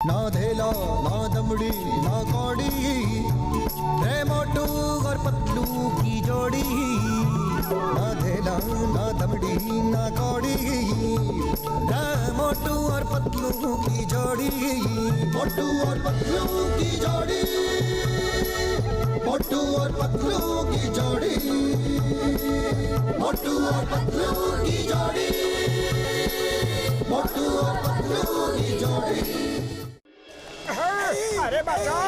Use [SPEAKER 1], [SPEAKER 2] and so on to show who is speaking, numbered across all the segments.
[SPEAKER 1] ना धेला ना दमड़ी ना कौड़ी, रे मोटू और पतलू की जोड़ी। ना धेला ना दमड़ी ना कौड़ी, रे मोटू और पतलू की जोड़ी। मोटू और पतलू की जोड़ी, मोटू और पतलू की जोड़ी, मोटू और पतलू की जोड़ी, मोटू और पतलू की जोड़ी।
[SPEAKER 2] अरे बचाओ!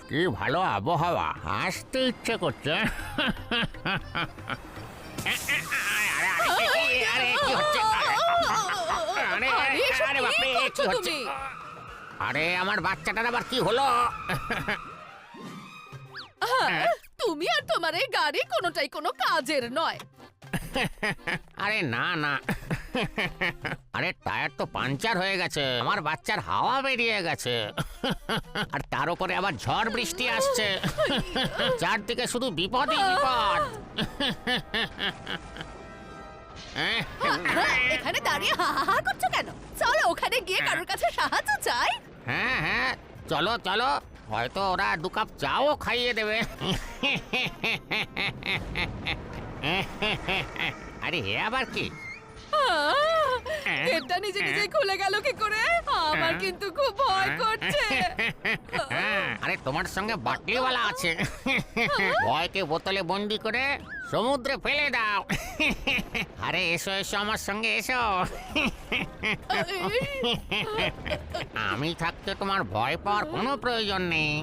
[SPEAKER 3] কি ভালো আবহাওয়া, আসতে ইচ্ছে করছে। আরে আমার বাচ্চাটার আবার কি হলো?
[SPEAKER 4] তুমি আর তোমার এই গাড়ি কোনোটাই কোনো কাজের নয়।
[SPEAKER 3] আরে না না, আরে টায়ার তো পাঞ্চার হয়ে গেছে, আমার বাচ্চার হাওয়া বেরিয়ে গেছে, আর তার উপরে আবার ঝড় বৃষ্টি আসছে, চারদিকে শুধু বিপদই বিপদ।
[SPEAKER 4] এখানে দাঁড়িয়ে হা হা হা করছো কেন? চলো ওখানে গিয়ে কারোর কাছে সাহায্য চাই।
[SPEAKER 3] হ্যাঁ হ্যাঁ, চলো চলো, হয়তো ওরা 2 কাপ চাও খাইয়ে দেবে। আরে হে আবার কি?
[SPEAKER 4] গেটটা নিজে নিজে খুলে গেল কি করে? আমার কিন্তু খুব ভয় করছে।
[SPEAKER 3] আরে তোমার সঙ্গে বাটলিওয়ালা আছে, ভয়কে বোতলে বন্দি করে সমুদ্রে ফেলে দাও। আরে এসো এসো, আমার সঙ্গে এসো। আমি থাকতে তোমার ভয় পাওয়ার কোনো প্রয়োজন নেই।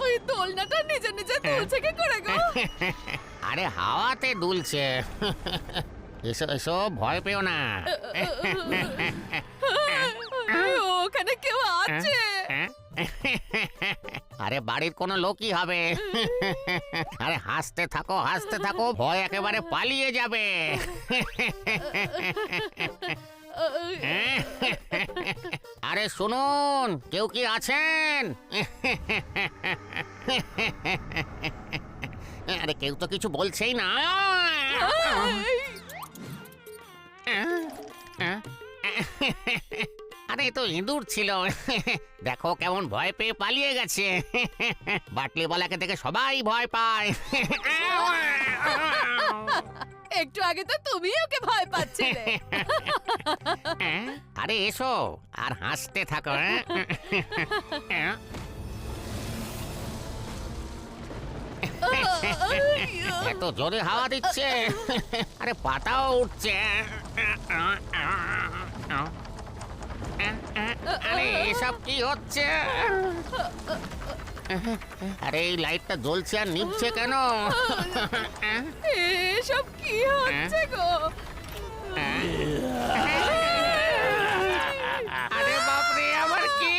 [SPEAKER 4] ওই দোলনাটা নিজে নিজে দুলছে কি করে গো?
[SPEAKER 3] আরে হাওয়াতে দুলছে। এসো এসো, ভয় পেও না।
[SPEAKER 4] ওখানে কেউ আছে?
[SPEAKER 3] আরে বাড়ির কোনো লোকই হবে। আরে হাসতে থাকো, ভয় একেবারে পালিয়ে যাবে। আরে শুনুন, কেউ কি আছেন? আরে কেউ তো কিছু বলছেই না। আরে তো ইঁদুর ছিল, দেখো কেমন ভয় পেয়ে পালিয়ে গেছে। বাটলিওয়ালাকে দেখে সবাই ভয় পায়।
[SPEAKER 4] একটু আগে তো তুমি ওকে ভয় পাচ্ছিলে।
[SPEAKER 3] আরে এসো আর হাসতে থাকো। এত জোরে হাওয়া দিচ্ছে, আরে পাতাও উঠছে। আরে এসব কি হচ্ছে? আরে এই লাইটটা জ্বলছে আর নিভছে কেন?
[SPEAKER 4] এসব কি হচ্ছে গো?
[SPEAKER 3] আরে বাপরে, আবার কি?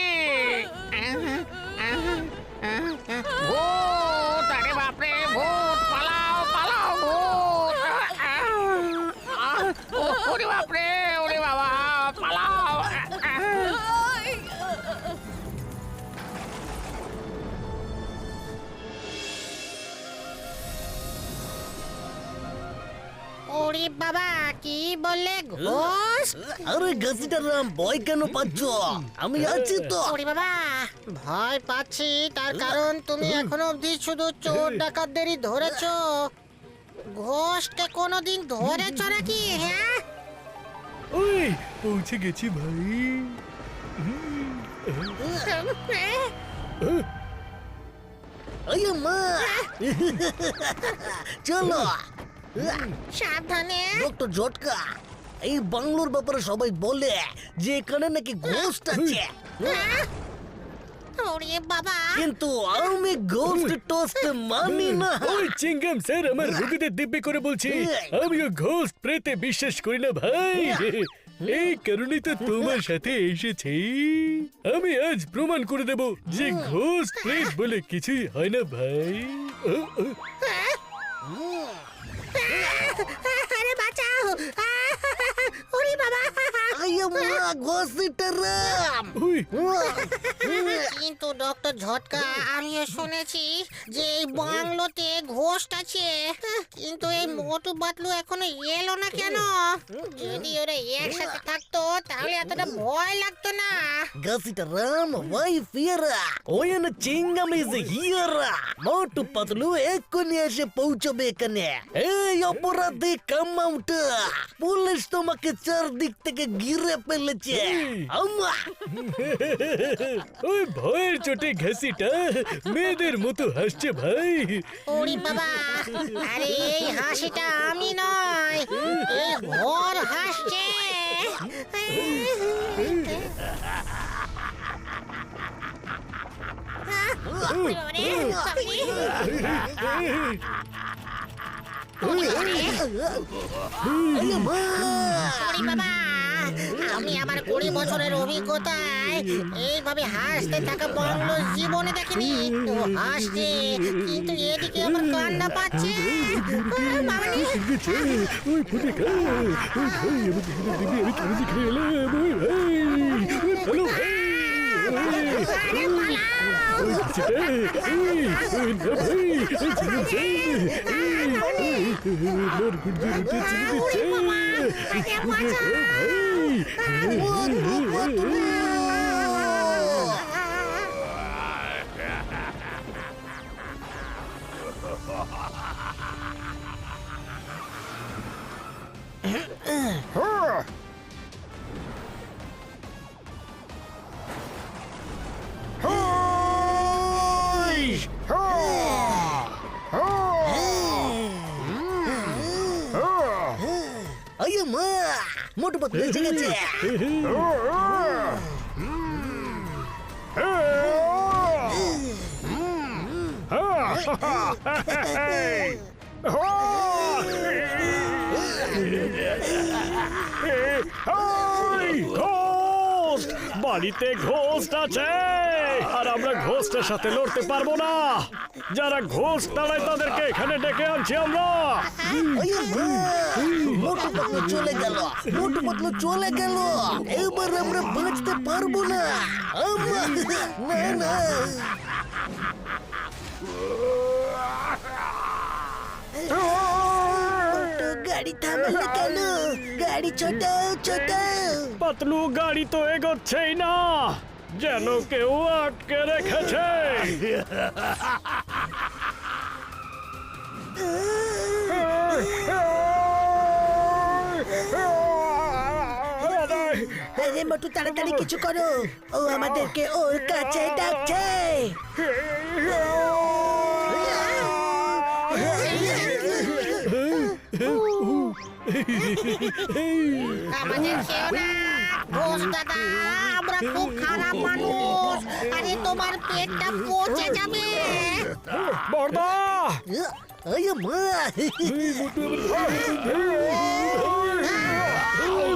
[SPEAKER 3] ভূত! আরে বাপরে, ভূত! পালাও পালাও, ভূত! ওরে বাপরে, ওরে বাবা, পালাও!
[SPEAKER 5] ওরে বাবা, কি বললে? ঘোষ?
[SPEAKER 6] আরে গাছিটারাম, ভয় কেন পাচ্ছ? আমি আছি তো।
[SPEAKER 5] ওরে বাবা, ভয় পাচ্ছি তার কারণ তুমি এখনো অবধি শুধু চোর ডাকাতদেরই ধরেছো। ঘোষকে কোনোদিন ধরেছো নাকি? হ্যাঁ,
[SPEAKER 2] ওই পৌঁছে গেছি ভাই।
[SPEAKER 6] আরে মা, চলো।
[SPEAKER 5] সাবধানে।
[SPEAKER 6] ডক্টর জটকা, এই বাংলোর ব্যাপারে সবাই বলে যে এখানে নাকি ঘোস্ট আছে,
[SPEAKER 5] ওরে বাবা,
[SPEAKER 6] কিন্তু আমি ঘোস্ট টোস্ট মানি না।
[SPEAKER 2] ওই চিংগাম স্যার আমার রোগীদের দিব্যি করে বলছি, আমিও ঘোস্ট প্রেতে বিশ্বাস করি না ভাই। এই কারণেই তো তোমার সাথে এসেছি। আমি আজ প্রমাণ করে দেব যে ঘোস্ট প্রেত বলে কিছুই হয় না ভাই।
[SPEAKER 5] আরে বাঁচাও! ওরে বাবা!
[SPEAKER 6] আরে মা, ঘোস্টারাম।
[SPEAKER 2] ওই
[SPEAKER 5] কিন্তু ডক্টর ঝটকা আমিও শুনেছি যে এই বাংলোতে ঘোস্ট আছে, কিন্তু এই মোটু পাতলু এখনো এলো না কেন? যদি ওরা একসাথে থাকতো তাহলে এতটা ভয় লাগতো না।
[SPEAKER 6] ঘসিটারাম ওই ফিয়ারা ওয়েন চিংগাম ইজ হিয়ারা মোটু পাতলু এক্ষুনি এসে পৌঁছবে এখানে। এই অপরাধী কাম আউট, পুলিশ তোমাকে চারদিক থেকে ঘিরে ফেলেছে। আম্মা
[SPEAKER 2] ওই ভয়ের চোটে ঘাসিটা মেয়েদের মতো হাসছে ভাই।
[SPEAKER 5] ওরে বাবা, আরে এই হাসিটা আমি নয়, এই ঘর হাসছে। ওরে বাবা, আমি আমার 20 বছরের অভিজ্ঞতায় এইভাবে হাসতে থাকা বাংলো জীবনে দেখিনি। ও হাসছে, কিন্তু এদিকে আমার কান্না পাচ্ছে। মামনি,
[SPEAKER 2] ওই ফুটে খা, ওই ভাই আমাকে ফিরে দিবি, আমি কেন দেখে এলাম, ওই ভাই, ওই ভালো ভাই, ওই ঘাসিটা, ওই না ভাই, ওই ছেলে ভাই, ওর গুর্জে রুটে ছেড়ে দিচ্ছে,
[SPEAKER 6] আইমা মোটু পাতলু এসে গেছে।
[SPEAKER 2] ঘোস্ট, বাড়িতে ঘোস্ট আছে, আর আমরা ঘোস্টের সাথে লড়তে পারবো না। যারা ঘোস্ট তাড়ায় তাদেরকে এখানে ডেকে আনছি আমরা।
[SPEAKER 6] মোটু পাতলু চলে গেল, মোটু পাতলু চলে গেল, এবার আমরা বাঁচতে পারবো না। আম্মা, না না, গাড়ি থামালো কেন? গাড়ি ছোটাও ছোটাও।
[SPEAKER 2] পাতলু গাড়ি তো এগোচ্ছেই না, যেন কেউ আটকে রেখেছে।
[SPEAKER 6] আরে মোটু তাড়াতাড়ি কিছু করো, ও আমাদেরকে ওর কাছে ডাকছে।
[SPEAKER 5] আমাদের কেউ না, ঘোষ দাদা, আমরা খুব খারাপ মানুষ। আরে তোমার পেটটা পচে যাবে।
[SPEAKER 2] বর্দা,
[SPEAKER 6] আইমা,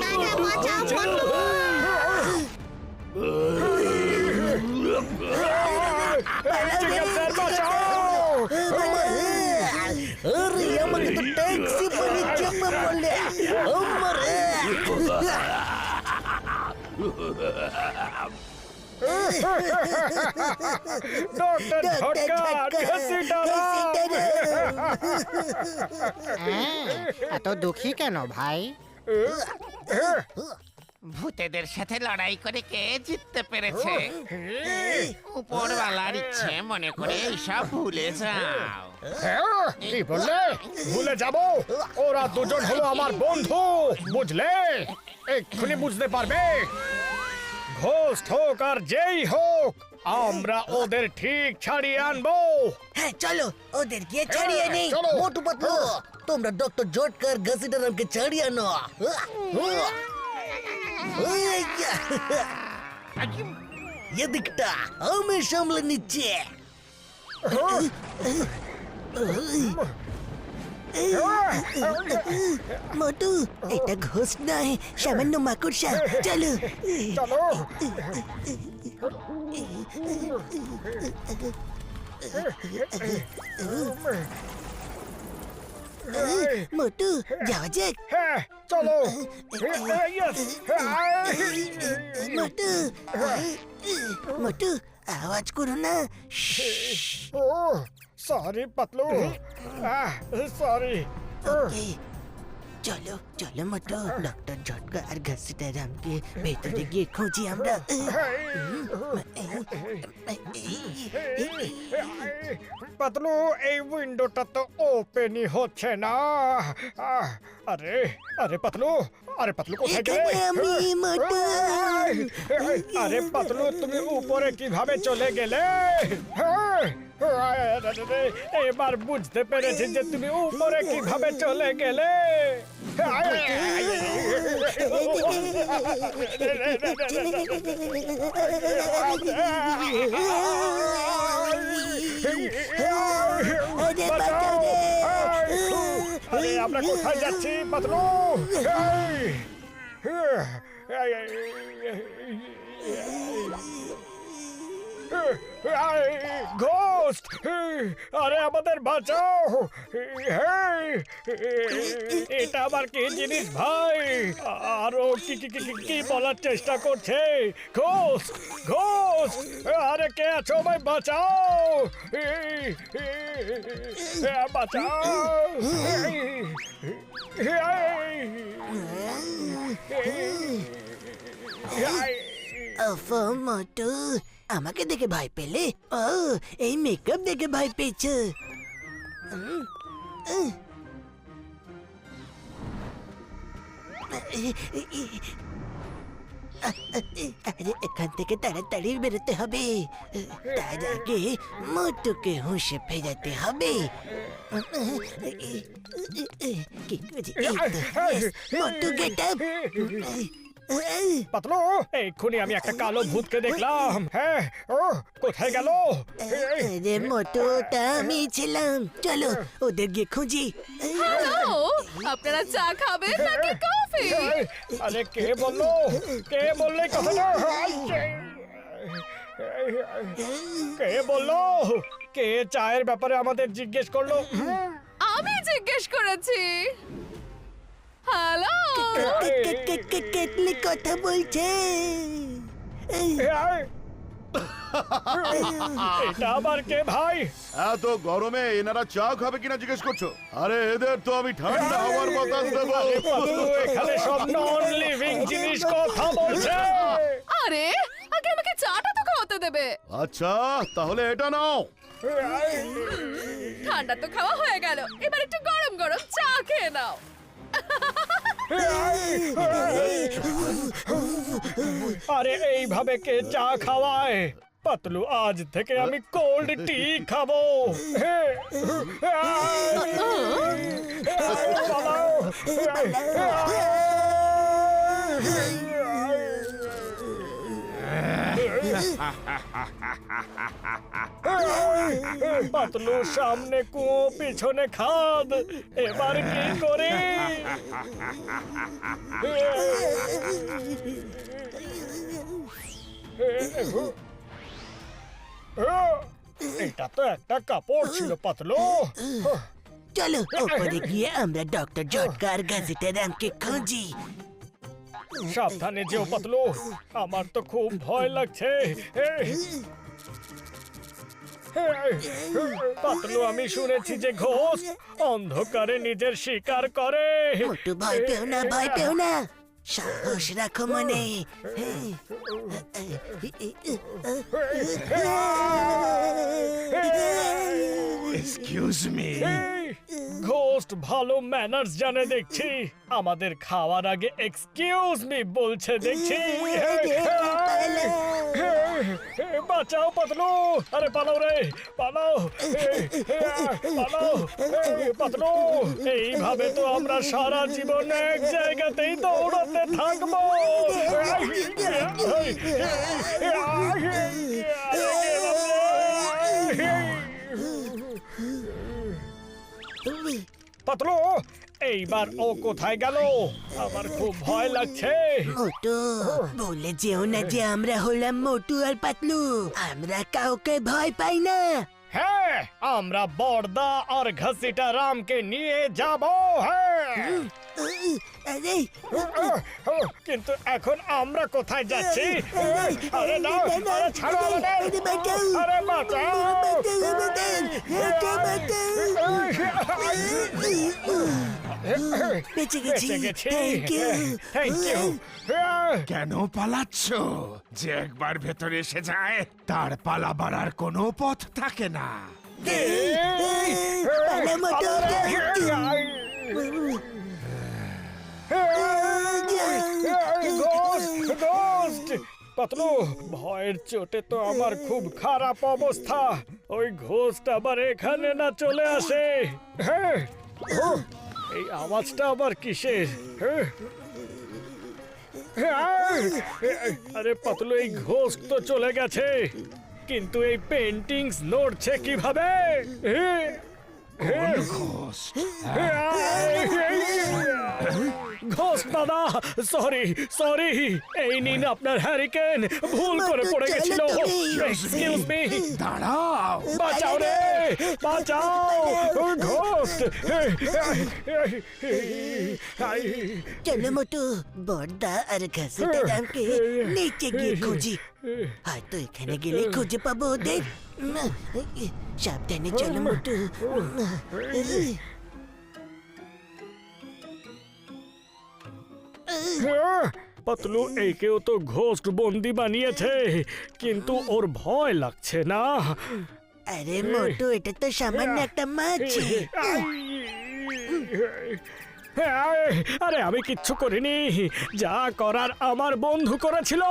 [SPEAKER 5] দাদা, বাঁচাও, বন্ধু।
[SPEAKER 6] আরে আমাকে তো ট্যাক্সি বলে চেপে বলে আমারে।
[SPEAKER 2] ডক্টর ঝটকা, ঘাসিটা
[SPEAKER 5] এত দুঃখী কেন ভাই?
[SPEAKER 3] ভূতেদের সাথে লড়াই করে কে জিততে পেরেছে? উপরওয়ালার ইচ্ছে মনে করে এইসব ভুলে যাও।
[SPEAKER 2] কি বললে? ভুলে যাব? ওরা দুজন হলো আমার বন্ধু, বুঝলে? এক্ষুনি বুঝতে পারবে। ঘোস্ট হোক আর যেই হোক, আমরা ওদের ঠিক ছাড়িয়ে আনবো।
[SPEAKER 6] হ্যাঁ চলো ওদের গিয়ে ছাড়িয়ে নেই।
[SPEAKER 2] চলো।
[SPEAKER 6] মোটু পাতলু, তোমরা ডক্টর জটকার ঘসিটারামকে ছাড়িয়ে আনো। এদিকটা আমি সামলে নিচ্ছি। মোটু, এটা ঘোষ নয়, সামান্য মাকড়সা। চলো
[SPEAKER 2] চলো।
[SPEAKER 6] মোটু যাওয়া যাক।
[SPEAKER 2] হ্যাঁ চলো Yes!
[SPEAKER 6] মোটু মোটু আওয়াজ করো না।
[SPEAKER 2] ও সরি পাতলু সরি
[SPEAKER 6] এই, চলো চলো মোটু, ডক্টর ঝটকা আর ঘসিটারামকে ভেতরে গিয়ে খুঁজি আমরা।
[SPEAKER 2] পাতলু এই উইন্ডোটা তো ওপেনই হচ্ছে না আরে আরে পাতলু কোথায় গেলে
[SPEAKER 6] এখানে আমি মোটু।
[SPEAKER 2] আরে পাতলু তুমি উপরে কিভাবে চলে গেলে এবার বুঝতে পেরেছি যে তুমি উপরে কিভাবে চলে গেলে আরে আমরা কোথায় যাচ্ছি পাতলু ঘোস্ট আরে আমাদের বাঁচাও এটা আবার কি জিনিস ভাই আরো কি কি কি কি বলার চেষ্টা করছে ঘোস্ট আরে কে আছো ভাই বাঁচাও বাঁচাও
[SPEAKER 6] ওফো মোটু, আমাকে দেখে ভয় পেলে? ও এই মেকআপ দেখে ভয় পেয়েছ? আরে এখান থেকে তাড়াতাড়ি বেরোতে হবে, তার আগে মোটুকে হুঁশে ফেরাতে হবে। কি করি? এই তো, yes, মোটু গেট আপ।
[SPEAKER 2] পাতলু এক্ষুনি আমি একটা কালো ভূতকে দেখলাম হ্যাঁ ও কোথায় গেল
[SPEAKER 6] আরে মোটু, ওটা আমি ছিলাম। চলো ওদের গিয়ে খুঁজি।
[SPEAKER 4] হ্যালো, আপনারা চা খাবেন নাকি কফি?
[SPEAKER 2] আরে কে বললো এই কথাটা কে বললো কে চায়ের ব্যাপারে আমাদের জিজ্ঞেস করলো
[SPEAKER 4] আমি জিজ্ঞেস করেছি। হ্যালো,
[SPEAKER 6] কেটলি কথা বলছে।
[SPEAKER 2] এটা আবার কে ভাই
[SPEAKER 7] এত গরমে এনারা চা খাবে কিনা জিজ্ঞেস করছো? আরে এদের তো আমি ঠান্ডা হওয়ার বাতাস দেবো।
[SPEAKER 2] পাতলু এখানে সব নন লিভিং জিনিস কথা বলছে
[SPEAKER 4] আরে আগে আমাকে চাটা তো খাওয়াতে দেবে।
[SPEAKER 7] আচ্ছা তাহলে এটা নাও।
[SPEAKER 4] ঠান্ডা তো খাওয়া হয়ে গেল, এবার একটু গরম গরম চা খেয়ে নাও।
[SPEAKER 2] আরে এইভাবে কে চা খাওয়ায় পাতলু আজ থেকে আমি কোল্ড টি খাবো পাতলু সামনে কুয়ো পিছনে খাদ এবার কি করি এটা তো একটা কাপড় ছিল পাতলু
[SPEAKER 6] চলো ওপরে গিয়ে আমরা ডক্টর ঝটকা আর ঘসিটারামকে খুঁজি।
[SPEAKER 2] সাবধানে যেও পাতলু আমার তো খুব ভয় লাগছে পাতলু আমি শুনেছি যে ঘোষ অন্ধকারে নিজের শিকার করে
[SPEAKER 6] মোটু ভয় পেও না, ভয় পেও না, সাহস রাখো মনে।
[SPEAKER 7] Excuse me.
[SPEAKER 2] ঘোস্ট ভালো ম্যানার্স জানে দেখছি আমাদের খাওয়ার আগে এক্সকিউজ মি বলছে দেখছি বাঁচাও পাতলু আরে পালাও রে পালাও পাতলু এইভাবে তো আমরা সারা জীবন এক জায়গাতেই দৌড়াতে থাকবো পাতলু এইবার ও কোথায় গেল আমার খুব ভয় লাগছে
[SPEAKER 6] মোটু বলে যেও না যে আমরা হলাম মোটু আর পাতলু, আমরা কাউকে ভয় পাই না।
[SPEAKER 2] হ্যাঁ, আমরা বর্দা আর ঘসিটা রামকে নিয়ে যাব। হ্যাঁ,
[SPEAKER 6] আরে
[SPEAKER 2] কিন্তু এখন আমরা কোথায় যাচ্ছি? আরে দাও, আরে ছাড়ো আমাদের। আরে বাঁচাও।
[SPEAKER 6] বেঁচে গেছি।
[SPEAKER 2] বেঁচে গেছি।
[SPEAKER 6] Thank you.
[SPEAKER 2] Thank you.
[SPEAKER 8] কেন পালাচ্ছ? যে একবার ভেতরে এসে যায় তার পালাবার আর কোনো পথ থাকে না।
[SPEAKER 6] পালা মোটু।
[SPEAKER 2] পাতলু, ভয়ের চোটে তো আমার খুব খারাপ অবস্থা। ওই ঘোস্ট আবার এখানে না চলে আসে। হ্যাঁ, ও, এই আওয়াজটা আবার কিসের? হ্যাঁ, আরে পাতলু, এই ঘোস্ট তো চলে গেছে, কিন্তু এই পেন্টিংস নড়ছে কিভাবে? ঘোস্ট দাদা, সরি সরি, এই নিন আপনার হ্যারিকেন, ভুল করে পড়ে গেছিল। এক্সকিউজ মি,
[SPEAKER 8] দাঁড়াও,
[SPEAKER 2] বাঁচাও রে, বাঁচাও ঘোস্ট।
[SPEAKER 6] চলো মোটু, বর্দা আর ঘসিটা রামকে নিচে গিয়ে খুঁজি। হয়তো এখানে গেলে খুঁজে পাবো ওদের। সাবধানে চলো মোটু।
[SPEAKER 2] পাতলু, একেও তো ঘোস্ট বন্দি বানিয়েছে, কিন্তু ওর ভয় লাগছে না।
[SPEAKER 6] আরে মোটু, এটা তো সামান্য একটা মাছি।
[SPEAKER 2] আরে আমি কিচ্ছু করিনি, যা করার আমার বন্ধু করেছিল।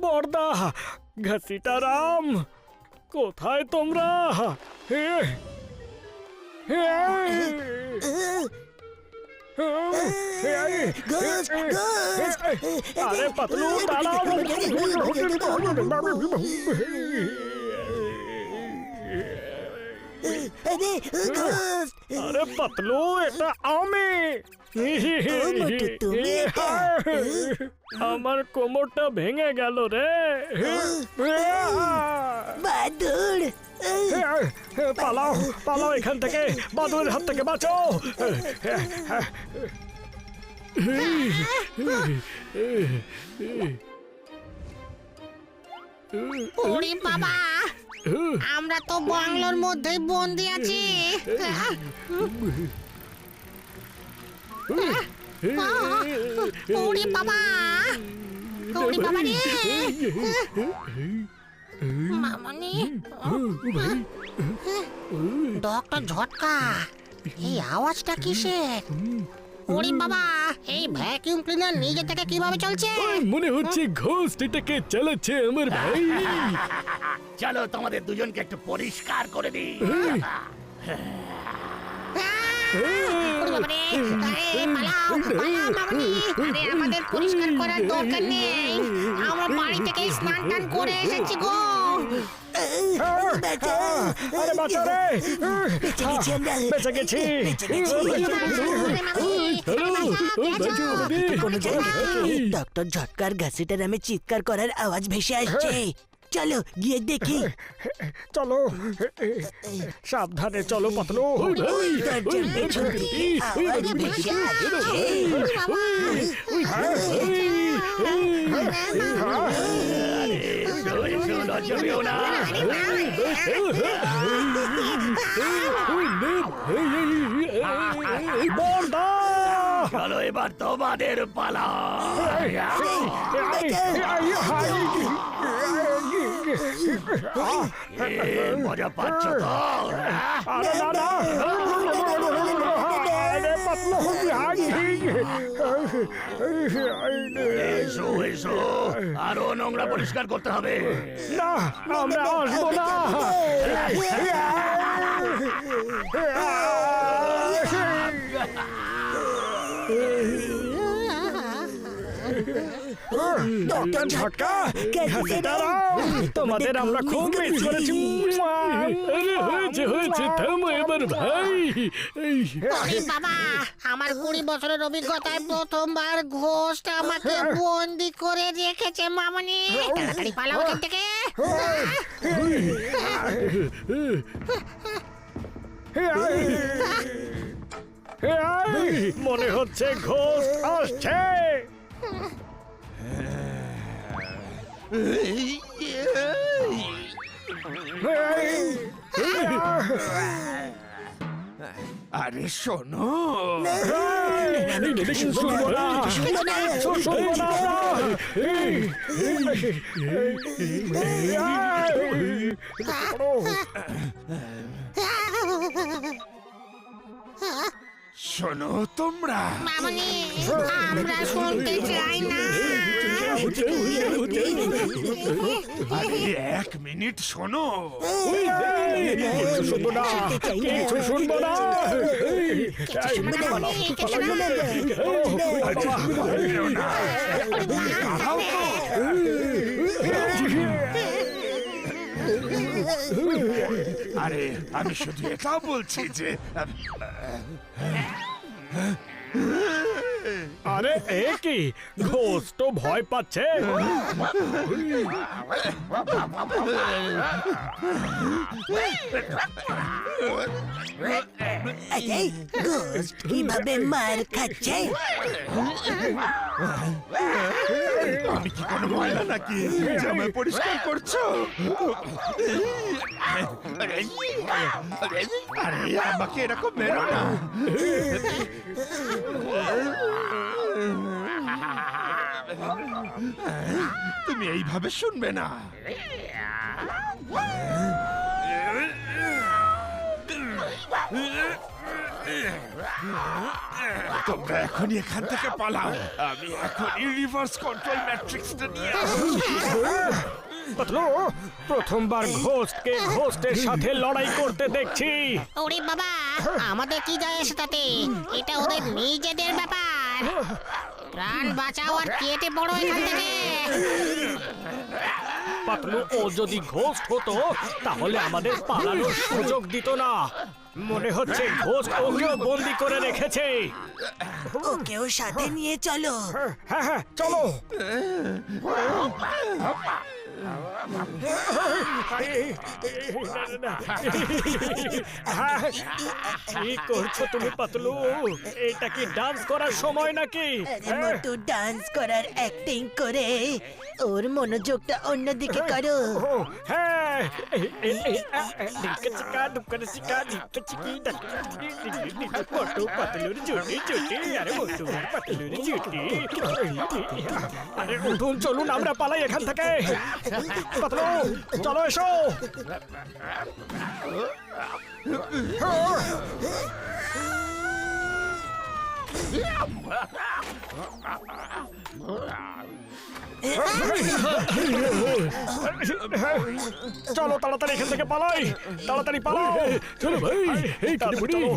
[SPEAKER 2] বর্দা, ঘসিটা রাম, কোথায় তোমরা? আরে পাতলু, দাঁড়াও।
[SPEAKER 6] আরে ঘোস্ট,
[SPEAKER 2] আরে পাতলু, এটা আমি।
[SPEAKER 6] মোটু, তুমি এটা?
[SPEAKER 2] আমার কোমরটা ভেঙে গেল রে।
[SPEAKER 6] বাদুড়।
[SPEAKER 2] পালাও, পালাও এখান থেকে, বাদুড়ের হাত থেকে বাঁচাও।
[SPEAKER 5] ওরে বাবা, আমরা তো বাংলোর মধ্যেই বন্দি আছি। ওরে বাবা, ওরে বাবা রে। মামনি, ডক্টর ঝটকা, এই আওয়াজটা কিসের? ওরে বাবা, এই ভ্যাকিউম ক্লিনার নিজে থেকে কিভাবে চলছে?
[SPEAKER 2] মনে হচ্ছে ঘোস্ট এটাকে চালাচ্ছে আমার ভাই।
[SPEAKER 3] চলো তোমাদের দুজনকে একটু পরিষ্কার করে দিই।
[SPEAKER 5] ওরে বাবা রে, আরে পালাও, পালাও মামনি। আরে আমাদের পরিষ্কার করার দরকার নেই, আমরা বাড়ি থেকে স্নান টান করে এসেছি গো।
[SPEAKER 2] আরে বাঁচাও রে।
[SPEAKER 6] বেঁচে গেছি আমরা।
[SPEAKER 2] বেঁচে গেছি।
[SPEAKER 6] কোনো জায়গা থেকে ডক্টর ঝটকার ঘসিটা রামে চিৎকার করার আওয়াজ ভেসে আসছে। চলো গিয়ে দেখি।
[SPEAKER 2] চলো, সাবধানে চলো পাতলু।
[SPEAKER 6] দরজার পেছন থেকে আওয়াজ ভেসে আসছে।
[SPEAKER 2] বর্দা,
[SPEAKER 3] চলো এবার তোমাদের পালা। মজা পাচ্ছ তো?
[SPEAKER 2] আরে না না, আরে পাতলু,
[SPEAKER 3] এসো এসো, আরো নোংরা পরিষ্কার করতে হবে।
[SPEAKER 2] না, আমরা আসবো না।
[SPEAKER 6] ডক্টর ঝটকা
[SPEAKER 9] ঘাসে দাঁড়াও তোমাদের আমরা খুব মিস করেছি
[SPEAKER 2] আরে হয়েছে থামো এবার ভাই এই,
[SPEAKER 5] ওরে বাবা, আমার 20 বছরের অভিজ্ঞতায় প্রথমবার ঘোষটা আমাকে বন্দি করে রেখেছে মামনি। তাড়াতাড়ি পালাও এখান থেকে।
[SPEAKER 9] মনে হচ্ছে ঘোষ আসছে
[SPEAKER 8] আরে শোনো,
[SPEAKER 9] শুনবো না শুনবো না
[SPEAKER 8] শোনো তোমরা,
[SPEAKER 5] মামনি, আমরা শুনতে চাই না।
[SPEAKER 8] আরে 1 মিনিট শোনো।
[SPEAKER 9] শুনবো না কিছু শুনবো না
[SPEAKER 8] দাঁড়াও তো। আরে আমি শুধু এটাও বলছি যে
[SPEAKER 9] আরে এ কি ঘোষ তো ভয় পাচ্ছে
[SPEAKER 6] এই গোস্ট কিভাবে মার খাচ্ছে?
[SPEAKER 8] আমি কি কোনো ময়লা নাকি জামা পরিষ্কার করছো? আরে আমাকে এরকম মেরো না। তুমি এইভাবে শুনবে না। তোমরা এখনই এখান থেকে পালাও। আমি এখনই রিভার্স কন্ট্রোল ম্যাট্রিক্সটা নিয়ে
[SPEAKER 9] পাতলু প্রথমবার ঘোষকে ঘোষের সাথে লড়াই করতে দেখছি
[SPEAKER 5] ওরে বাবা, আমাদের কি যায় এসে তাতে? এটা ওদের নিজেদের ব্যাপার। প্রাণ বাঁচাও আর কেটে পড়ো এখান থেকে।
[SPEAKER 9] পাতলু ও যদি ঘোষ হতো তাহলে আমাদের পালানোর সুযোগ দিত না মনে হচ্ছে ঘোষ ওকেও বন্দি করে রেখেছে
[SPEAKER 6] ওকেও সাথে নিয়ে চলো।
[SPEAKER 9] হ্যাঁ হ্যাঁ চলো কি করছো তুমি পাতলু? এটা কি ডান্স করার সময় নাকি?
[SPEAKER 6] মোটু ডান্স করার অ্যাক্টিং করে ওর মনোযোগটা অন্যদিকে করো।
[SPEAKER 9] হ্যাঁ মোটু পাতলুর জুটি জুটি আরে মোটু পাতলুর জুটি আরে উঠুন চলুন আমরা পালাই এখান থেকে পাতলু চলো এসো চলো তাড়াতাড়ি এখান থেকে পালাই তাড়াতাড়ি পালাও
[SPEAKER 2] চলো ভাই এই
[SPEAKER 9] তাড়াতাড়ি
[SPEAKER 5] চলো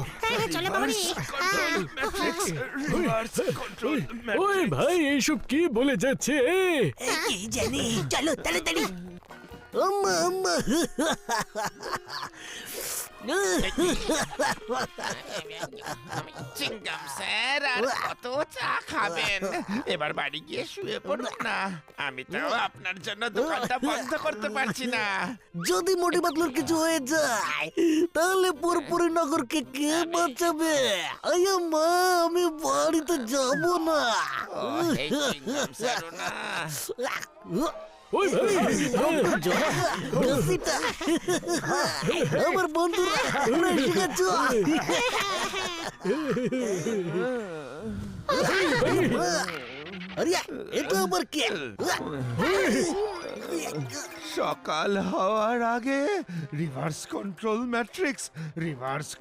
[SPEAKER 2] চলো
[SPEAKER 5] মামনি।
[SPEAKER 2] ওই ভাই এইসব কি বলে যাচ্ছে
[SPEAKER 6] কি জানি, চলো তাড়াতাড়ি। আম্মা আম্মা
[SPEAKER 10] চিংগাম স্যার আর কত চা খাবেন? এবার বাড়ি গিয়ে শুয়ে পড়ুন না। আমি তো আপনার জন্য দোকানটা বন্ধ করতে পারছি না।
[SPEAKER 6] যদি মোটি পাতলুর কিছু হয়ে যায় তাহলে পুরপুরি নগরকে কে বাঁচাবে? আয়া মা, আমি বাড়িতে যাব না।
[SPEAKER 10] এই চিংগাম স্যারও না।
[SPEAKER 2] ওই ভাই
[SPEAKER 6] কাশিটা। আমার বন্ধুরা তোমরা এসে গেছো। আরে এটা আবার কে?
[SPEAKER 8] সকাল হওয়ার আগে রিভার্স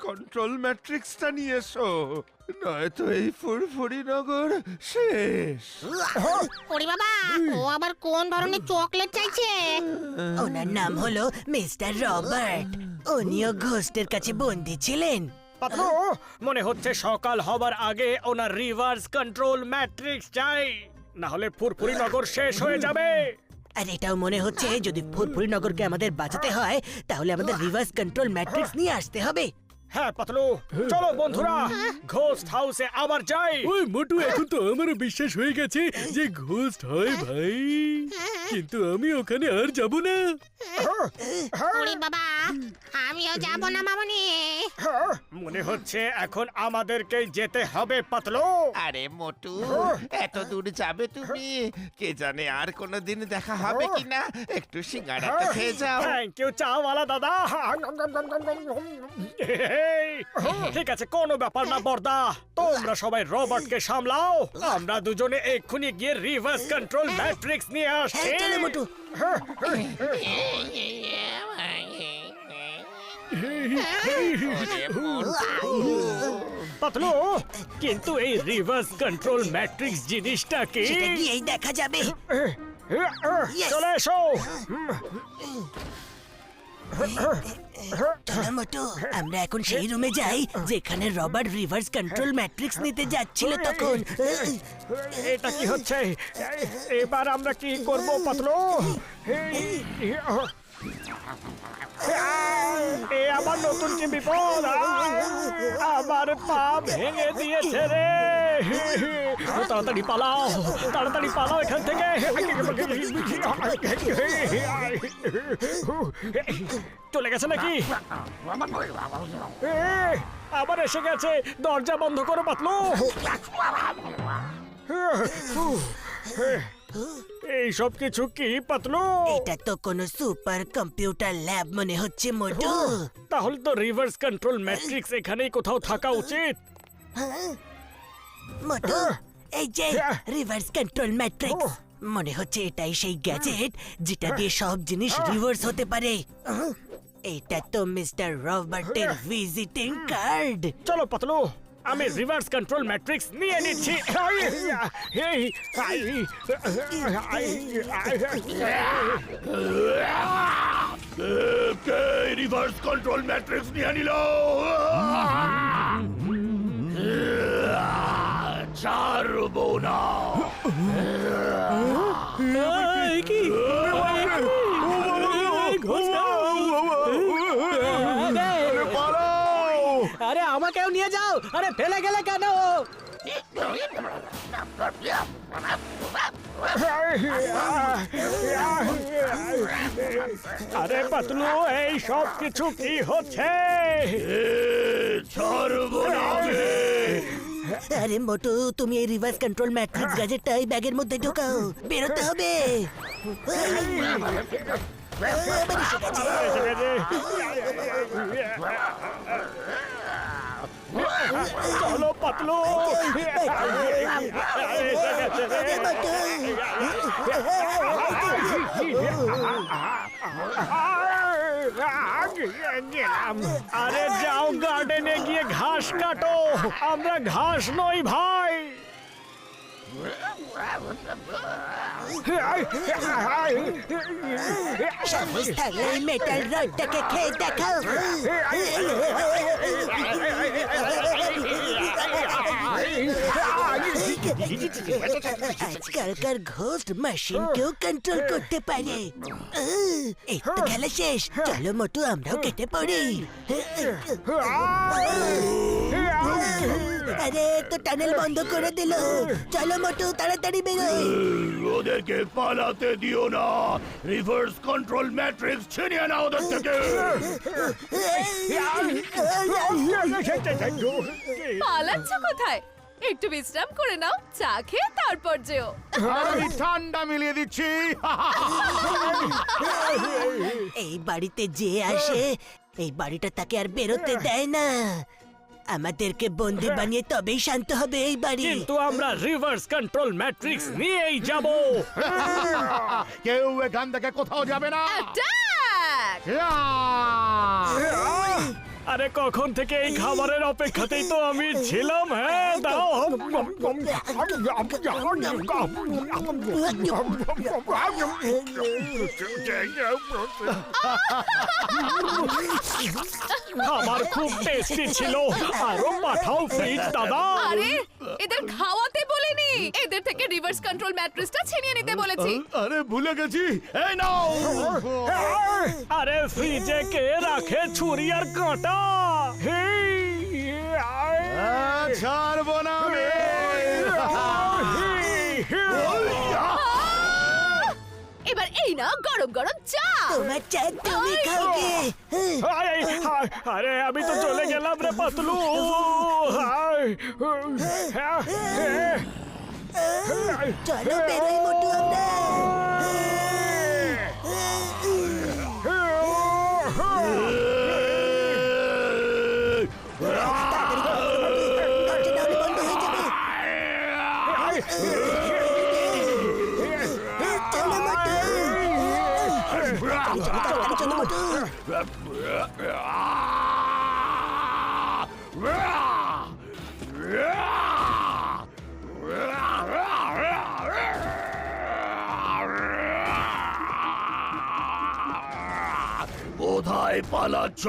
[SPEAKER 8] কন্ট্রোল ম্যাট্রিক্সটা নিয়ে এসো, নয়তো এই ফুরফুরি নগর শেষ।
[SPEAKER 5] ওরে বাবা, ও আবার কোন ধরনের চকলেট চাইছে?
[SPEAKER 6] ওনার নাম হলো মিস্টার রবার্ট। উনিও ঘোস্টের কাছে বন্দী ছিলেন।
[SPEAKER 9] পাতলু মনে হচ্ছে সকাল হবার আগে ওনার রিভার্স কন্ট্রোল ম্যাট্রিক্স চাই না হলে ফুরফুরি নগর শেষ হয়ে যাবে।
[SPEAKER 6] আর এটাও মনে হচ্ছে যদি ফুরফুরি নগরকে আমাদের বাঁচাতে হয় তাহলে আমাদের রিভার্স কন্ট্রোল ম্যাট্রিক্স নিয়ে আসতে হবে।
[SPEAKER 9] হ্যাঁ পাতলু, চলো বন্ধুরা ঘোস্ট হাউসে আবার যাই।
[SPEAKER 2] ওই মোটু, এখন তো আমারও বিশ্বাস হয়ে গেছে যে ঘোস্ট হয় ভাই, কিন্তু আমি ওখানে আর যাব না।
[SPEAKER 5] ওরে বাবা, আমিও যাব না মামনি।
[SPEAKER 9] মনে হচ্ছে এখন আমাদেরকে যেতে হবে পাতলু।
[SPEAKER 10] আরে মোটু, এত দূর যাবে তুমি? কে জানে আর কোনোদিন দেখা হবে কিনা। একটু সিঙ্গাড়া তো খেয়ে যাও।
[SPEAKER 9] থ্যাংক ইউ চাওয়ালা দাদা। ঠিক আছে, কোনো ব্যাপার না বর্দা, তোমরা সবাই রবার্টকে সামলাও, আমরা দুজনে এক্ষুনি গিয়ে রিভার্স কন্ট্রোল ম্যাট্রিক্স নিয়ে আসছি।
[SPEAKER 6] হ্যাঁ, চলো মোটু।
[SPEAKER 9] পাতলু, কিন্তু এই রিভার্স কন্ট্রোল ম্যাট্রিক্স জিনিসটা কি?
[SPEAKER 6] সেটা গিয়েই দেখা যাবে।
[SPEAKER 9] চলে এসো।
[SPEAKER 6] চলো মোটু, আমরা এখন সেই রুমে যাই যেখানে রবার্ট রিভার্স কন্ট্রোল ম্যাট্রিক্স নিতে যাচ্ছিল তখন।
[SPEAKER 9] এটা কি হচ্ছে? এবার আমরা কি করব পাতলু? এ আবার নতুন কি বিপদ? আমার পা ভেঙে দিয়েছে রে। তাড়াতাড়ি পালাও, তাড়াতাড়ি পালাও এখান থেকে। চলে গেছে নাকি? আবার এসে গেছে, দরজা বন্ধ করো পাতলু। এই সব কিছু কি পাতলু?
[SPEAKER 6] এটা তো কোনো সুপার কম্পিউটার ল্যাব মনে হচ্ছে মোটু।
[SPEAKER 9] তাহলে তো রিভার্স কন্ট্রোল ম্যাট্রিক্স এখানেই কোথাও থাকা উচিত।
[SPEAKER 6] মোটু, এই যে রিভার্স কন্ট্রোল ম্যাট্রিক্স, মনে হচ্ছে এটাই সেই গ্যাজেট যেটা দিয়ে সব জিনিস রিভার্স হতে পারে। এটা তো মিস্টার রবার্টের ভিজিটিং কার্ড।
[SPEAKER 9] চলো পাতলু, আমি রিভার্স কন্ট্রোল ম্যাট্রিক্স নিয়ে নিচ্ছি।
[SPEAKER 7] রিভার্স কন্ট্রোল ম্যাট্রিক্স নিয়ে নিল। ছাড়বো না।
[SPEAKER 2] কি
[SPEAKER 6] আরে আমাকেও নিয়ে যাও। আরে ফেলে গেলে কেন?
[SPEAKER 9] আরে পাতলু, এই সব কিছু কি হচ্ছে?
[SPEAKER 6] আরে মোটু, তুমি এই রিভার্স কন্ট্রোল ম্যাট্রিক্স গ্যাজেটটা এই ব্যাগের মধ্যে ঢোকাও, বেরোতে হবে।
[SPEAKER 9] চলো পাতলু। আরে যাও গার্ডেনে গিয়ে ঘাস কাটো, আমরা ঘাস নই ভাই।
[SPEAKER 6] সাহস থাকলে এই মেটাল রডটাকে খেয়ে দেখাও। আজকালকার ঘোস্ট মেশিনকেও কন্ট্রোল করতে পারে। এই তো খেলা শেষ, চলো মোটু আমরাও কেটে পড়ি। আরে তো টানেল বন্ধ করে দিল, চলো মোটু তাড়াতাড়ি বেরোই।
[SPEAKER 7] ওদেরকে পালাতে দিও না। রিভার্স কন্ট্রোল ম্যাট্রিক্স ছিনিয়ে নাও ওদের থেকে।
[SPEAKER 4] পালাচ্ছ কোথায়? একটু বিশ্রাম করে নাও, চা খেয়ে তারপর যেও।
[SPEAKER 7] আমি ঠান্ডা মিলিয়ে দিচ্ছি।
[SPEAKER 6] এই বাড়িতে যে আসে এই বাড়িটা তাকে আর বেরোতে দেয় না। আমাদেরকে বন্দি বানিয়ে তবেই শান্ত হবে এই বাড়ি।
[SPEAKER 9] কিন্তু আমরা রিভার্স কন্ট্রোল ম্যাট্রিক্স নিয়েই যাব।
[SPEAKER 7] কেউ এখান থেকে কোথাও যাবে না।
[SPEAKER 4] অ্যাটাক!
[SPEAKER 9] আরে কখন থেকে এই খাবারের অপেক্ষাতেই তো আমি ছিলাম। হ্যাঁ দাও। খাবার খুব টেস্টি ছিল, আরো পাঠাও প্লিজ দাদা।
[SPEAKER 4] আরে এদের খাওয়াতে বলিনি। এদের থেকে রিভার্স কন্ট্রোল ম্যাট্রিক্সটা ছিনিয়ে নিতে বলেছি।
[SPEAKER 7] আরে ভুলে গেছি, এই নাও।
[SPEAKER 9] আরে ফ্রিজে কে রাখে ছুরি আর কাঁটা?
[SPEAKER 7] ছাড়বো না আমি।
[SPEAKER 4] এবার এই না গরম গরম চা।
[SPEAKER 6] তোমার চা তুমি খাওগে।
[SPEAKER 9] আরে আমি তো চলে গেলাম রে পাতলু।
[SPEAKER 6] চলো বেরোই মোটু আমরা।
[SPEAKER 2] কোথায় পালাচ্ছ?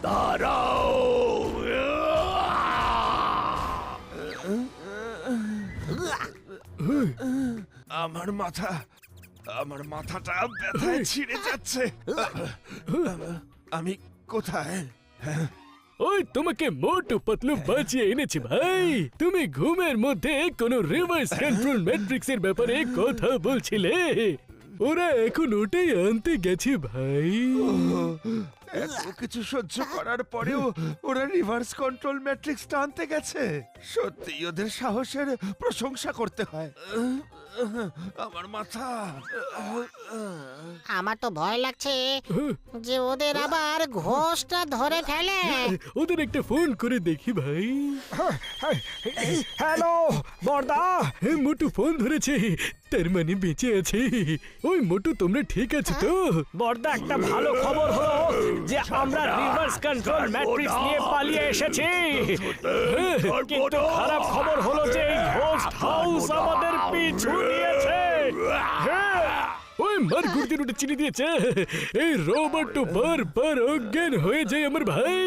[SPEAKER 2] দাঁড়াও।
[SPEAKER 8] আমার মাথাটা ব্যথায় ছিঁড়ে যাচ্ছে। আমি কোথায়?
[SPEAKER 2] ওই তোমাকে মোটু পাতলু বাঁচিয়ে এনেছে ভাই। তুমি ঘুমের মধ্যে কোনো রিভার্স কন্ট্রোল ম্যাট্রিক্সের ব্যাপারে কথা বলছিলে। ওরা এখন ওটাই আনতে গেছে ভাই।
[SPEAKER 8] এত কিছু সহ্য করার পরেও ওরা রিভার্স কন্ট্রোল ম্যাট্রিক্স টানতে গেছে। সত্যি ওদের সাহসের প্রশংসা করতে হয়। আমার মাথা।
[SPEAKER 5] আমার তো ভয় লাগছে যে ওদের আবার ঘোষটা ধরে ফেলে।
[SPEAKER 2] ওদের একটা ফোন করে দেখি ভাই।
[SPEAKER 9] হ্যালো বর্দা।
[SPEAKER 2] মোটু ফোন ধরেছে, তার মানে বেঁচে আছে। ওই মোটু তোমরা ঠিক আছো তো?
[SPEAKER 9] বর্দা একটা ভালো খবর হলো যে আমরা রিভার্স কন্ট্রোল ম্যাট্রিক্স নিয়ে পালিয়ে এসেছি। কিন্তু খারাপ খবর হলো যে এই ঘোস্ট হাউস আমাদের পিছু নিয়েছে।
[SPEAKER 2] ওই মার গুড়তে রুটে চিনি দিয়েছে। এই রোবট তো বারবার অজ্ঞান হয়ে যায় আমার ভাই।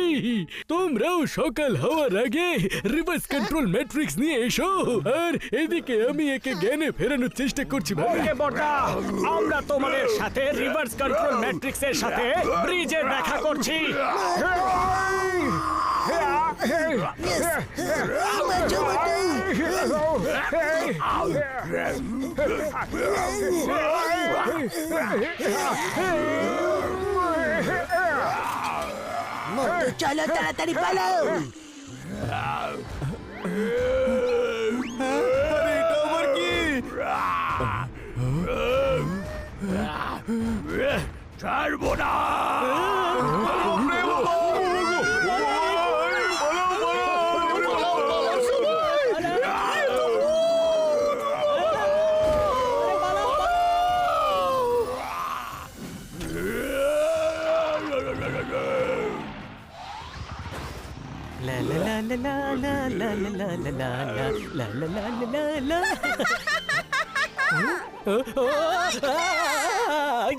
[SPEAKER 2] তোমরাও সকাল হওয়ার আগে রিভার্স কন্ট্রোল ম্যাট্রিক্স নিয়ে এসো। আর এদিকে আমি একে জ্ঞানে ফেরানোর চেষ্টা করছি ভাই।
[SPEAKER 9] ওকে বর্দা, আমরা তোমাদের সাথে রিভার্স কন্ট্রোল ম্যাট্রিক্স এর সাথে ব্রিজে দেখা করছি।
[SPEAKER 6] মোটু চলো তাড়াতাড়ি পালাও।
[SPEAKER 7] এটা আবার কি?
[SPEAKER 2] ছাড়বো না।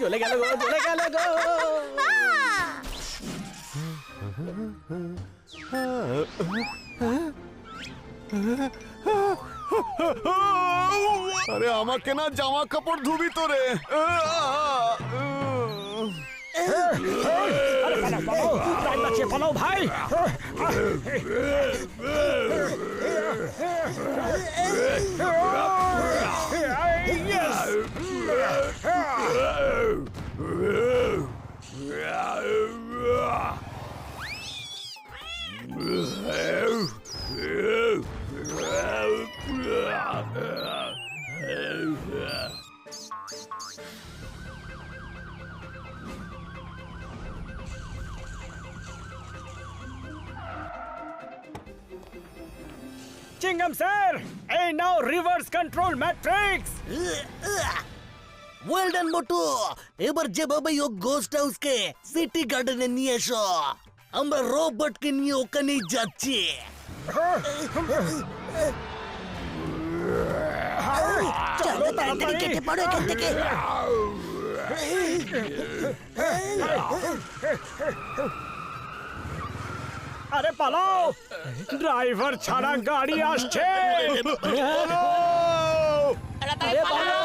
[SPEAKER 9] চলে গেল গো, চলে গেল গো।
[SPEAKER 7] আরে আমাকে না জামা কাপড় ধুবি তো রে।
[SPEAKER 9] আরে পালাও পালাও, টাইম লাগছে, পালাও ভাই। চিংগাম স্যার, এই now reverse control matrix.
[SPEAKER 6] Well done Motu. এবার যেভাবে ও গোস্ট হাউসকে সিটি গার্ডেনে নিয়ে এসো। আমরা রোবটকে নিয়ে ওখানেই যাচ্ছি। চলো তাড়াতাড়ি কেটে পড়ো এখান থেকে।
[SPEAKER 9] আরে পালাও, ড্রাইভার ছাড়া গাড়ি আসছে।
[SPEAKER 3] তাড়াতাড়ি পালাও,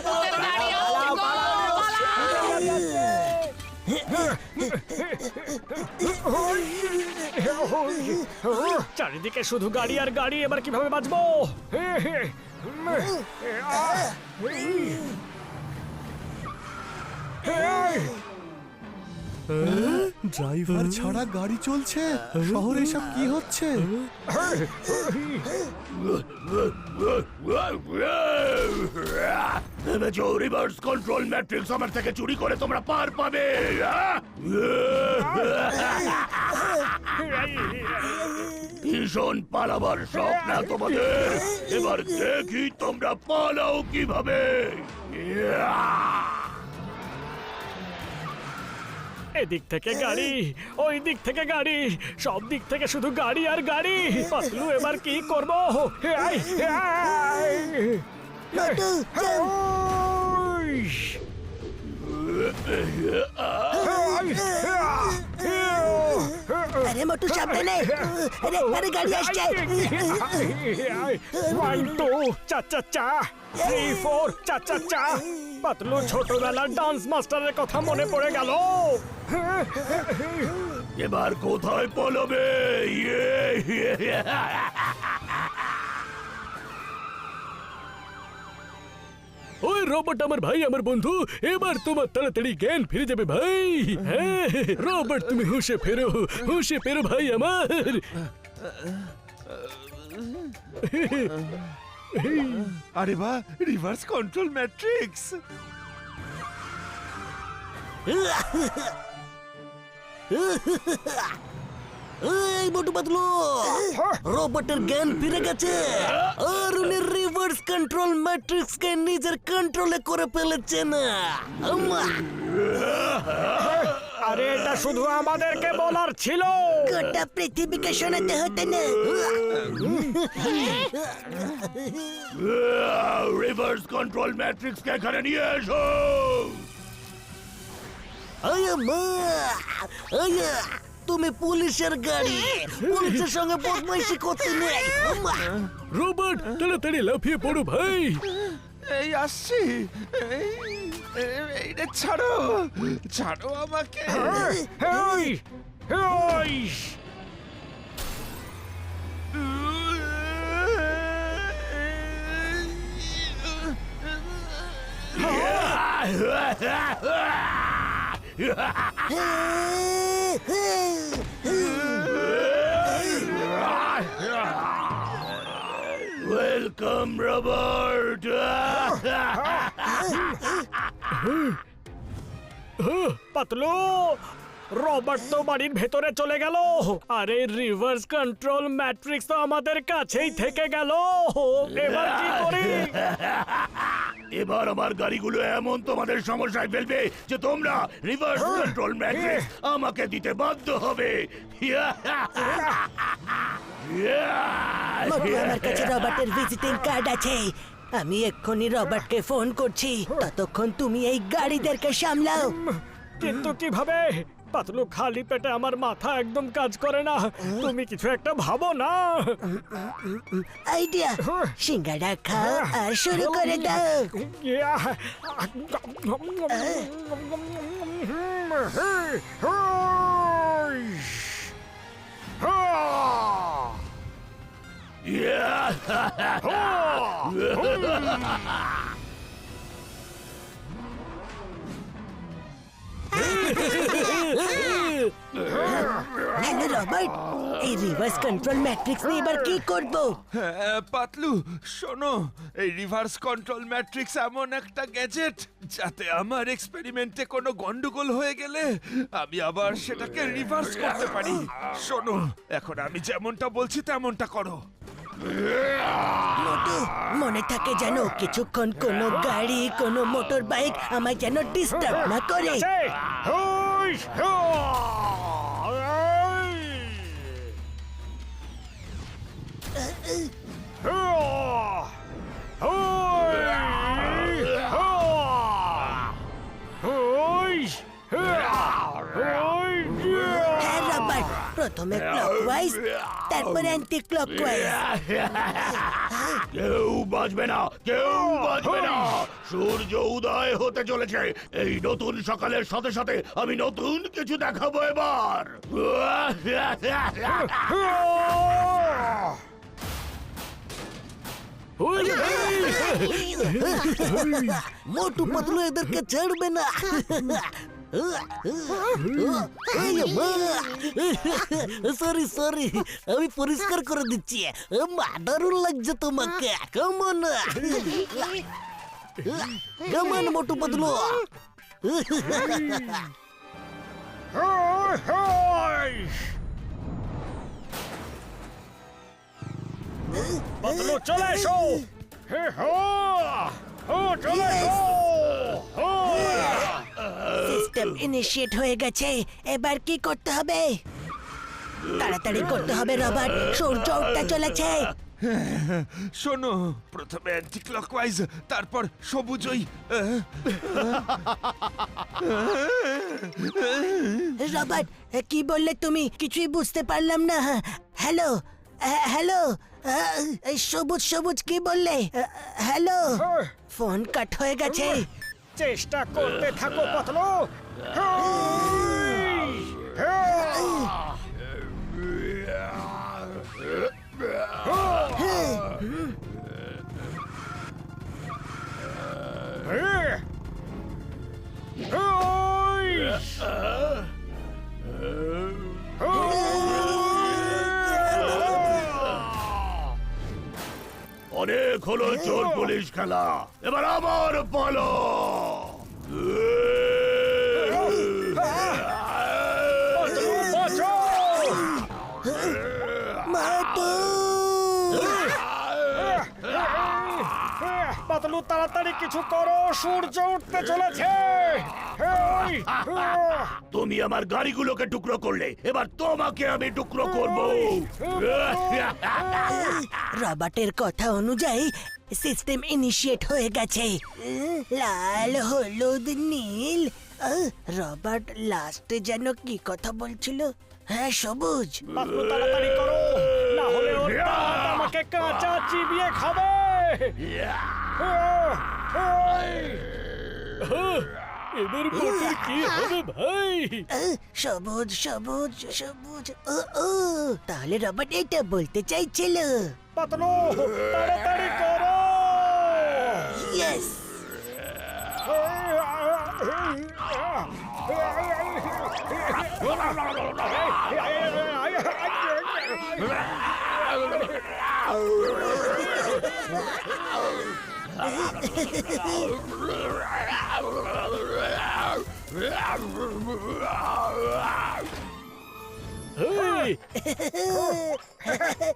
[SPEAKER 3] ভূতের গাড়ি আসছে গো,
[SPEAKER 9] চারিদিকে শুধু গাড়ি আর গাড়ি, এবার কিভাবে বাঁচবো?
[SPEAKER 1] ড্রাইভার ছাড়া গাড়ি চলছে শহরে, এসব কি হচ্ছে?
[SPEAKER 7] ভেবেছো রিভার্স কন্ট্রোল ম্যাট্রিক্স আমার থেকে চুরি করে তোমরা পার পাবে? ভীষণ পালাবার শখ না তোমাদের? এবার দেখি তোমরা পালাও কিভাবে।
[SPEAKER 9] এদিক থেকে গাড়ি, ওই দিক থেকে গাড়ি, সব দিক থেকে শুধু গাড়ি আর গাড়ি। পাতলু এবার কি করবো?
[SPEAKER 6] আরে মোটু সাবধানে, আরে আরে গাড়ি আসছে।
[SPEAKER 9] 1 2 চা চা চা, 3 4 চা চা চা। পাতলু ছোটবেলার ডান্স মাস্টারের কথা মনে পড়ে গেল।
[SPEAKER 7] এবার কোথায় পালাবে?
[SPEAKER 2] ওই রোবট আমার ভাই, আমার বন্ধু, এবার তোমার তাড়াতাড়ি জ্ঞান ফিরে যাবে ভাই। হ্যাঁ রোবট, তুমি হুঁশে ফেরো ভাই আমার।
[SPEAKER 8] আরে বাহ, রিভার্স কন্ট্রোল ম্যাট্রিক্স।
[SPEAKER 6] এই মোটু পাতলু, রোবটের জ্ঞান ফিরে গেছে আর উনি রিভার্স কন্ট্রোল ম্যাট্রিক্স কে নিজের কন্ট্রোলে করে ফেলেছে না।
[SPEAKER 9] আরে এটা শুধু আমাদেরকে বলার ছিল,
[SPEAKER 6] গোটা পৃথিবীকে শোনাতে হতো না।
[SPEAKER 7] রিভার্স কন্ট্রোল ম্যাট্রিক্স কে এখানে নিয়ে এসো।
[SPEAKER 6] আয়া মা, আয়া, তুমি পুলিশের গাড়ি, পুলিশের সঙ্গে বদমাইশি করতে নেই।
[SPEAKER 2] রোবট তাড়াতাড়ি লাফিয়ে পড়ো ভাই।
[SPEAKER 8] এই আসছি। এইটা ছাড়ো, ছাড়ো আমাকে।
[SPEAKER 9] Hey, hey.
[SPEAKER 7] Welcome Robert.
[SPEAKER 9] Patlu, Robert তো বাড়ির ভেতরে চলে গেল, আরে রিভার্স কন্ট্রোল ম্যাট্রিক্স তো আমাদের কাছেই থেকে গেল। এবার কি করি?
[SPEAKER 7] এবার আমার গাড়িগুলো এমন তোমাদের সমস্যায় ফেলবে যে তোমরা রিভার্স কন্ট্রোল ম্যাট্রিক্স আমাকে দিতে বাধ্য হবে।
[SPEAKER 6] মোটু, আমার কাছে রবার্টের ভিজিটিং কার্ড আছে, আমি এক্ষুনি রবার্টকে ফোন করছি, ততক্ষণ তুমি এই গাড়িদেরকে সামলাও।
[SPEAKER 9] কিন্তু কিভাবে? পাতলু, খালি পেটে আমার মাথা একদম কাজ করে না, তুমি কিছু একটা ভাবো না।
[SPEAKER 6] আইডিয়া, সিঙ্গাড়া খাও আর শুরু করে দাও। হ্যালো রবার্ট, এই রিভার্স কন্ট্রোল ম্যাট্রিক্স নিয়ে এবার কি করব?
[SPEAKER 8] পাতলু শোনো, এই রিভার্স কন্ট্রোল ম্যাট্রিক্স এমন একটা গ্যাজেট যাতে আমার এক্সপেরিমেন্টে কোনো গন্ডগোল হয়ে গেলে আমি আবার সেটাকে রিভার্স করতে পারি। শোনো, এখন আমি যেমনটা বলছি তেমনটা করো।
[SPEAKER 6] মোটু, মনে থাকে যেন কিছুক্ষণ কোনো গাড়ি, কোনো মোটর বাইক আমায় যেন ডিস্টার্ব না করে। হ্যাঁ রবার্ট, প্রথমে ক্লকওয়াইজ, তারপর অ্যান্টি ক্লকওয়াইজ।
[SPEAKER 7] কেউ বাঁচবে না, কেউ বাঁচবে না। সূর্য উদয় হতে চলেছে। এই নতুন সকালের সাথে সাথে আমি নতুন কিছু দেখাবো এবার।
[SPEAKER 6] মোটু পাতলু এদেরকে ছাড়বে না। সরি সরি, আমি পরিষ্কার করে দিচ্ছি। মা, দারুণ লাগছে তোমাকে। কেমন কেমন মোটু পাতলু?
[SPEAKER 9] পাতলু চলে এসো। হে হো, ও চলে এসো।
[SPEAKER 6] সিস্টেম ইনিশিয়েট হয়ে গেছে। এবার কি করতে হবে? তাড়াতাড়ি করতে হবে রবার্ট, সূর্য উঠতে চলেছে।
[SPEAKER 8] শোনো, প্রথমে অ্যান্টি ক্লকওয়াইজ, তারপর সবুজই।
[SPEAKER 6] রবার্ট, কি বললে তুমি? কিছুই বুঝতে পারলাম না। হ্যালো হ্যালো, সবুজ সবুজ কি বললে? হ্যালো, ফোন কাট হয়ে গেছে।
[SPEAKER 9] চেষ্টা করতে থাকো পাতলু।
[SPEAKER 7] অনেক হলো চোর পুলিশ খেলা, এবার আমার পালা।
[SPEAKER 9] পাতলু তাড়াতাড়ি কিছু করো, সূর্য উঠতে চলেছে।
[SPEAKER 7] তুমি আমার গাড়িগুলোকে টুকরো করলে, এবার তোমাকে আমি টুকরো করব।
[SPEAKER 6] রবার্টের কথা অনুযায়ী সিস্টেম ইনিশিয়েট হয়ে গেছে। লাল, হলুদ, নীল। রবার্ট লাস্টে যেন কি কথা বলছিল? হ্যাঁ, সবুজ।
[SPEAKER 9] পাতলু তাড়াতাড়ি করো, না হলে ওর দাঁত আমাকে কাঁচা চিবিয়ে খাবে।
[SPEAKER 2] এবার মোটুর কি হবে ভাই?
[SPEAKER 6] সবুজ সবুজ সবুজ। ও, তাহলে রবার্ট এটা বলতে চাইছিল।
[SPEAKER 9] পাতলু তাড়াতাড়ি করো।
[SPEAKER 6] ইয়েস।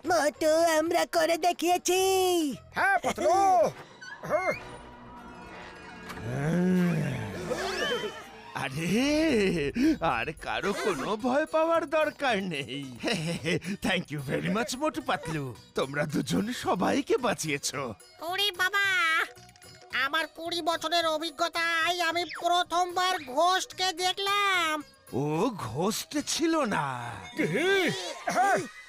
[SPEAKER 6] মোটু, আমরা করে দেখিয়েছি।
[SPEAKER 9] হ্যাঁ পাতলু।
[SPEAKER 8] আরে, আর কারো কোনো ভয় পাওয়ার দরকার নেই। Thank you very much Motu Patlu, তোমরা দুজন সবাইকে বাঁচিয়েছো।
[SPEAKER 5] ওরে বাবা, আমার 20 বছরের অভিজ্ঞতায় আমি প্রথমবার ঘোস্টকে দেখলাম।
[SPEAKER 8] ও ঘোস্ট ছিল না,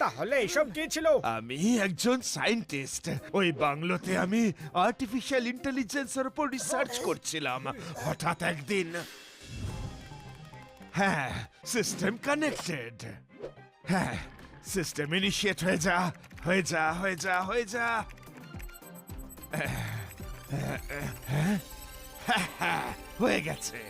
[SPEAKER 9] তাহলে এইসব কি ছিল?
[SPEAKER 8] আমি একজন সায়েন্টিস্ট। ওই বাংলোতে আমি আর্টিফিশিয়াল ইন্টেলিজেন্সের উপর রিসার্চ করছিলাম। হঠাৎ একদিন, হ্যাঁ, সিস্টেম কানেক্টেড। হ্যাঁ, সিস্টেম ইনিশিয়েট হয়ে যা, হয়ে যা, হয়ে যা, হয়ে যা। হয়ে গেছে।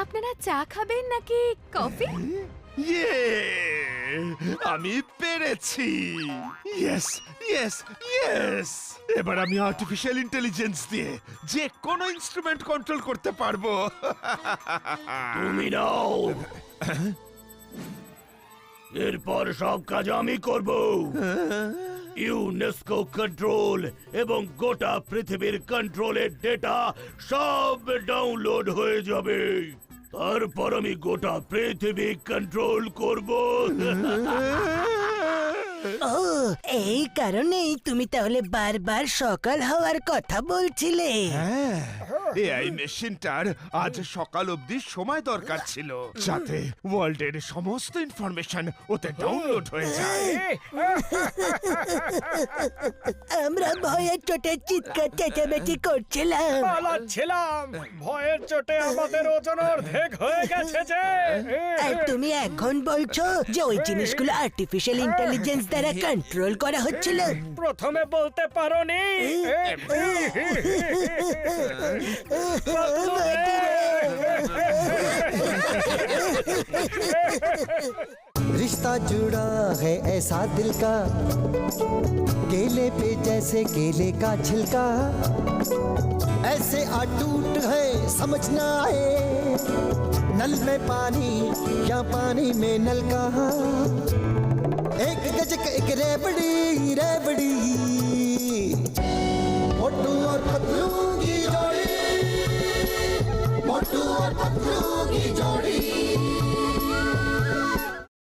[SPEAKER 4] আপনারা চা খাবেন নাকি কফি?
[SPEAKER 8] ইয়ে, আমি পেরেছি। ইয়েস ইয়েস ইয়েস, এবার আমি আর্টিফিশিয়াল ইন্টেলিজেন্স দিয়ে যে কোনো ইনস্ট্রুমেন্ট কন্ট্রোল করতে পারবো।
[SPEAKER 7] তুমি নাও, এরপর সব কাজ আমি করব। ইউনেস্কো কন্ট্রোল এবং গোটা পৃথিবীর কন্ট্রোলের ডেটা সব ডাউনলোড হয়ে যাবে। তারপর আমি গোটা পৃথিবী কন্ট্রোল করব।
[SPEAKER 6] ও এই কারণেই তুমি তাহলে বারবার সকাল হওয়ার কথা বলছিলে।
[SPEAKER 8] হ্যাঁ, এআই মেশিনটার আজ সকাল অবধি সময় দরকার ছিল, যাতে ওয়ার্ল্ডের সমস্ত ইনফরমেশন ওতে ডাউনলোড হয়ে যায়।
[SPEAKER 6] আমরা ভয়ের চোটে চিৎকার চেঁচামেচি করছিলাম।
[SPEAKER 9] পালাচ্ছিলাম, ভয়ের চোটে আমাদের ওজন অর্ধেক হয়ে গেছে যে।
[SPEAKER 6] আর তুমি এখন বলছো যে ওই জিনিসগুলো আর্টিফিশিয়াল ইন্টেলিজেন্স দ্বারা কন্ট্রোল করা হচ্ছিল।
[SPEAKER 9] প্রথমে বলতে পারোনি।
[SPEAKER 1] रिश्ता जुड़ा है ऐसा दिल का, केले पे जैसे केले का छिलका, ऐसे अटूट है समझना है, नल में पानी या पानी में नल का, एक गजक एक रेबड़ी रेबड़ी, मोटू और पतलू की जोड़ी, मोटू और पतलू की जोड़ी।